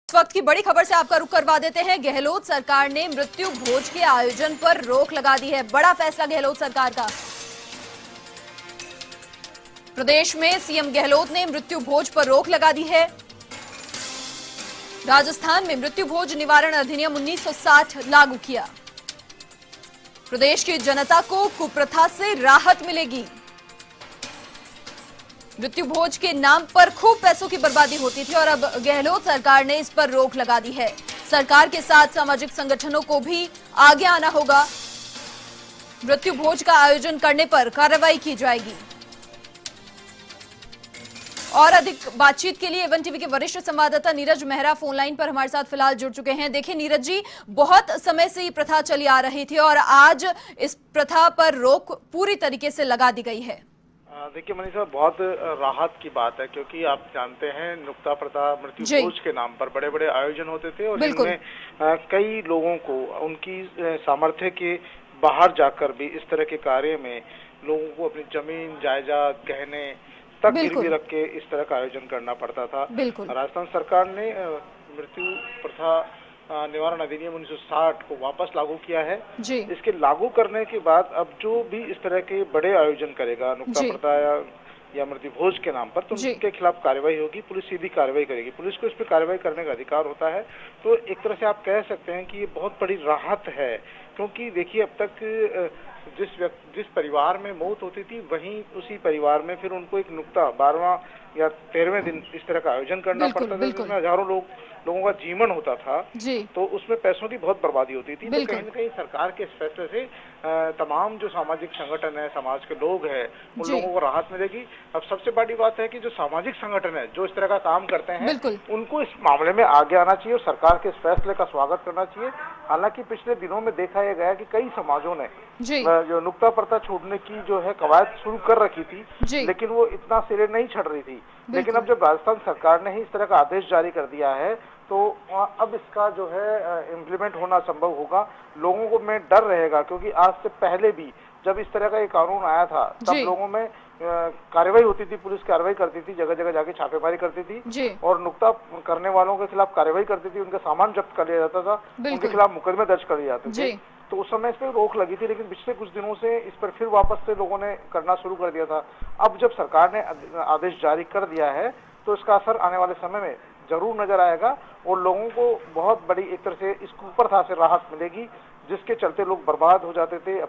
इस वक्त की बड़ी खबर से आपका रुख करवा देते हैं। गहलोत सरकार ने मृत्यु भोज के आयोजन पर रोक लगा दी है। बड़ा फैसला गहलोत सरकार का। प्रदेश में सीएम गहलोत ने मृत्यु भोज पर रोक लगा दी है। राजस्थान में मृत्यु भोज निवारण अधिनियम 1960 लागू किया। प्रदेश की जनता को कुप्रथा से राहत मिलेगी। मृत्यु भोज के नाम पर खूब पैसों की बर्बादी होती थी और अब गहलोत सरकार ने इस पर रोक लगा दी है। सरकार के साथ सामाजिक संगठनों को भी आगे आना होगा। मृत्यु भोज का आयोजन करने पर कार्रवाई की जाएगी। और अधिक बातचीत के लिए एवन टीवी के वरिष्ठ संवाददाता नीरज मेहरा फोन लाइन पर हमारे साथ फिलहाल जुड़ चुके हैं। देखिए नीरज जी, बहुत समय से ये प्रथा चली आ रही थी और आज इस प्रथा पर रोक पूरी तरीके से लगा दी गई है। देखिए मनीषा, बहुत राहत की बात है क्योंकि आप जानते हैं नुक्ता प्रथा मृत्यु भोज के नाम पर बड़े बड़े आयोजन होते थे और इनमें कई लोगों को उनकी सामर्थ्य के बाहर जाकर भी इस तरह के कार्य में लोगों को अपनी जमीन जायदाद गहने तक गिरवी रख के इस तरह का आयोजन करना पड़ता था। राजस्थान सरकार ने मृत्यु प्रथा निवारण अधिनियम 1960 को वापस लागू किया है। इसके लागू करने के बाद अब जो भी इस तरह के बड़े आयोजन करेगा नुक्ता प्रथा या मृत्यु भोज के नाम पर, तो उनके खिलाफ कार्रवाई होगी। पुलिस सीधी कार्रवाई करेगी। पुलिस को इस पर कार्रवाई करने का अधिकार होता है। तो एक तरह से आप कह सकते हैं कि ये बहुत बड़ी राहत है क्योंकि देखिए अब तक जिस परिवार में मौत होती थी वहीं उसी परिवार में फिर उनको एक नुक्ता 12वां या 13वें दिन इस तरह का आयोजन करना पड़ता था जिसमें हजारों लोगों का जीवन होता था। तो उसमें पैसों की बहुत बर्बादी होती थी। तो कहीं न कहीं सरकार के इस फैसले से तमाम जो सामाजिक संगठन है, समाज के लोग हैं, उन लोगों को राहत मिलेगी। अब सबसे बड़ी बात है कि जो सामाजिक संगठन है जो इस तरह का काम करते हैं उनको इस मामले में आगे आना चाहिए और सरकार के इस फैसले का स्वागत करना चाहिए। हालांकि पिछले दिनों में देखा यह गया कि कई समाजों ने जो नुक्ता प्रथा छोड़ने की जो है कवायद शुरू कर रखी थी लेकिन वो इतना सिरे नहीं चढ़ रही थी। लेकिन अब जब राजस्थान सरकार ने ही इस तरह का आदेश जारी कर दिया है तो अब इसका जो है इम्प्लीमेंट होना संभव होगा। लोगों को में डर रहेगा क्योंकि आज से पहले भी जब इस तरह का एक कानून आया था तब लोगों में कार्रवाई होती थी, पुलिस कार्रवाई करती थी, जगह जगह जाके छापेमारी करती थी और नुक्ता करने वालों के खिलाफ कार्रवाई करती थी, उनका सामान जब्त कर लिया जाता था, उनके खिलाफ मुकदमे दर्ज कर लिए जाते थे। तो उस समय इस पर रोक लगी थी लेकिन पिछले कुछ दिनों से इस पर फिर वापस से लोगों ने करना शुरू कर दिया था। अब जब सरकार ने आदेश जारी कर दिया है तो इसका असर आने वाले समय में जरूर नजर आएगा और लोगों को बहुत बड़ी एक तरह से इस कुप्रथा से राहत मिलेगी जिसके चलते लोग बर्बाद हो जाते थे।